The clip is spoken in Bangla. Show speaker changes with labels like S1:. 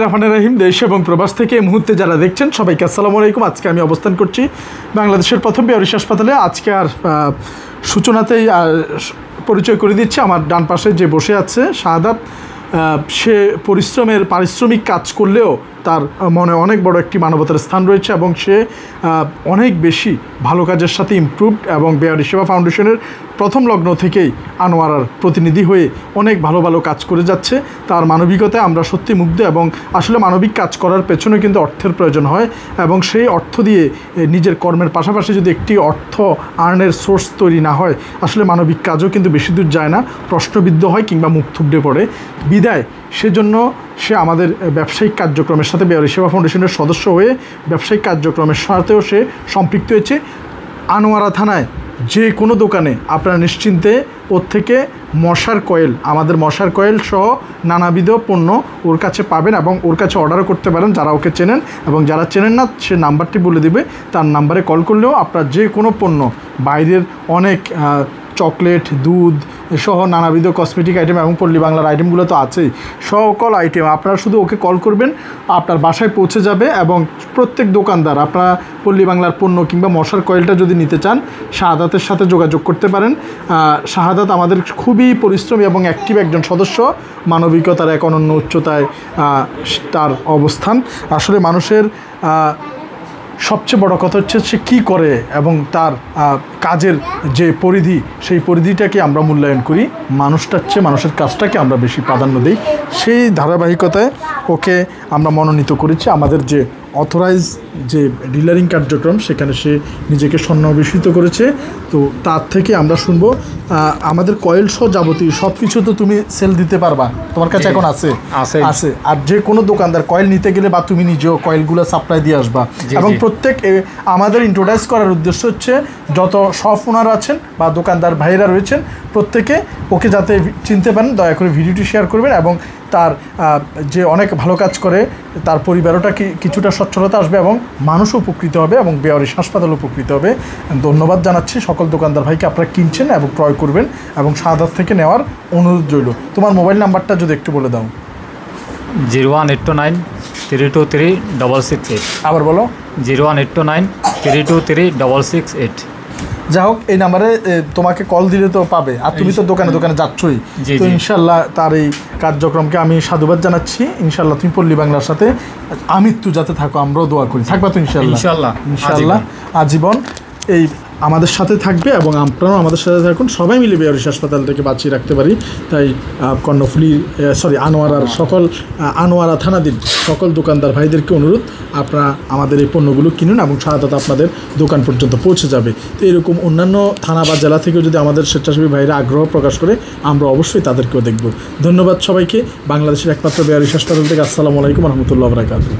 S1: রহমানুর রহিম। দেশ এবং প্রবাস থেকে এই মুহূর্তে যারা দেখছেন সবাইকে আসসালামু আলাইকুম। আজকে আমি অবস্থান করছি বাংলাদেশের প্রথম বেয়ারিশ হাসপাতালে। আজকে আর সূচনাতেই পরিচয় করে দিচ্ছি, আমার ডান পাশে যে বসে আছে শাহাদাত, সে পরিশ্রমের পারিশ্রমিক কাজ করলেও তার মনে অনেক বড় একটি মানবতার স্থান রয়েছে এবং সে অনেক বেশি ভালো কাজের সাথে ইমপ্রুভড এবং বেয়ারি সেবা ফাউন্ডেশনের প্রথম লগ্ন থেকেই আনোয়ারার প্রতিনিধি হয়ে অনেক ভালো ভালো কাজ করে যাচ্ছে। তার মানবিকতায় আমরা সত্যি মুগ্ধ এবং আসলে মানবিক কাজ করার পেছনে কিন্তু অর্থের প্রয়োজন হয় এবং সেই অর্থ দিয়ে নিজের কর্মের পাশাপাশি যদি একটি অর্থ আর্নের সোর্স তৈরি না হয়, আসলে মানবিক কাজও কিন্তু বেশি দূর যায় না, প্রশ্নবিদ্ধ হয় কিংবা মুখ থুবড়ে পড়ে। বিদায় সেজন্য সে আমাদের ব্যবসায়িক কার্যক্রমের সাথে বেয়ারি সেবা ফাউন্ডেশনের সদস্য হয়ে ব্যবসায়িক কার্যক্রমের সাথেও সে সম্পৃক্ত হয়েছে। আনোয়ারা থানায় যে কোনো দোকানে আপনারা নিশ্চিন্তে ওর থেকে মশার কয়েল, আমাদের মশার কয়েল সহ নানাবিধ পণ্য ওর কাছে পাবেন এবং ওর কাছে অর্ডারও করতে পারেন যারা ওকে চেনেন, এবং যারা চেনেন না সে নাম্বারটি বলে দিবে, তার নাম্বারে কল করলেও আপনার যে কোনো পণ্য, বাইরের অনেক চকলেট, দুধ সহ নানাবিধ কসমেটিক আইটেম এবং পল্লী বাংলার আইটেমগুলো তো আছেই, সকল আইটেম আপনারা শুধু ওকে কল করবেন, আপনার বাসায় পৌঁছে যাবে। এবং প্রত্যেক দোকানদার আপনারা পল্লী বাংলার পণ্য কিংবা মশার কয়েলটা যদি নিতে চান শাহাদাতের সাথে যোগাযোগ করতে পারেন। শাহাদাত আমাদের খুবই পরিশ্রমী এবং অ্যাক্টিভ একজন সদস্য, মানবিকতার এক অনন্য উচ্চতায় তার অবস্থান। আসলে মানুষের সবচেয়ে বড় কথা হচ্ছে সে কী করে এবং তার কাজের যে পরিধি, সেই পরিধিটাকে আমরা মূল্যায়ন করি, মানুষটার চেয়ে মানুষের কাজটাকে আমরা বেশি প্রাধান্য দিই। সেই ধারাবাহিকতায় ওকে আমরা মনোনীত করেছি আমাদের যে অথরাইজ যে ডিলারিং কার্যক্রম, সেখানে সে নিজেকে সন্নিবেশিত করেছে। তো তার থেকে আমরা শুনবো আমাদের কয়েল সহ যাবতীয় সব কিছু তো তুমি সেল দিতে পারবা, তোমার কাছে এখন আছে? আছে। আর যে কোনো দোকানদার কয়েল নিতে গেলে বা তুমি নিজেও কয়েলগুলো সাপ্লাই দিয়ে আসবা। এবং প্রত্যেক আমাদের ইন্ট্রোডিউস করার উদ্দেশ্য হচ্ছে যত শপ ওনার আছেন বা দোকানদার ভাইয়েরা রয়েছেন প্রত্যেকে ওকে যাতে চিনতে পারেন, দয়া করে ভিডিওটি শেয়ার করবেন এবং তার যে অনেক ভালো কাজ করে তার পরিবারটা কিছুটা সচ্ছলতা আসবে এবং মানুষও উপকৃত হবে এবং বেয়ারিশ হাসপাতাল উপকৃত হবে। ধন্যবাদ জানাচ্ছি সকল দোকানদার ভাইকে, আপনারা কিনছেন এবং ক্রয় করবেন এবং শাহাদাত থেকে নেওয়ার অনুরোধ রইল। তোমার মোবাইল নাম্বারটা যদি একটু বলে দাও।
S2: 01829323668।
S1: আবার বলো।
S2: 01829323668।
S1: যাই হোক, এই নাম্বারে তোমাকে কল দিলে তো পাবে, আর তুমি তো দোকানে দোকানে যাচ্ছই। তো ইনশাল্লাহ তার এই কার্যক্রমকে আমি সাধুবাদ জানাচ্ছি। ইনশাল্লাহ তুমি পল্লী বাংলার সাথে আমৃত্যু যাতে থাকো, আমরাও দোয়া করি, থাকবা তো ইনশাল্লাহ। ইনশাল্লাহ আজীবন এই আমাদের সাথে থাকবে এবং আপনারাও আমাদের সাথে থাকুন, সবাই মিলে বেয়ারিশ হাসপাতাল থেকে বাঁচিয়ে রাখতে পারি। তাই আনোয়ারা থানাধীন সকল দোকানদার ভাইদেরকে অনুরোধ, আপনারা আমাদের এই পণ্যগুলো কিনুন এবং শাহাদাত আপনাদের দোকান পর্যন্ত পৌঁছে যাবে। তো এরকম অন্যান্য থানা বা জেলা থেকেও যদি আমাদের স্বেচ্ছাসেবী ভাইরা আগ্রহ প্রকাশ করে আমরা অবশ্যই তাদেরকেও দেখব। ধন্যবাদ সবাইকে। বাংলাদেশের একমাত্র বেয়ারিশ হাসপাতাল থেকে আসসালামু আলাইকুম রহমতুল্লাহ বারাকাতুহু।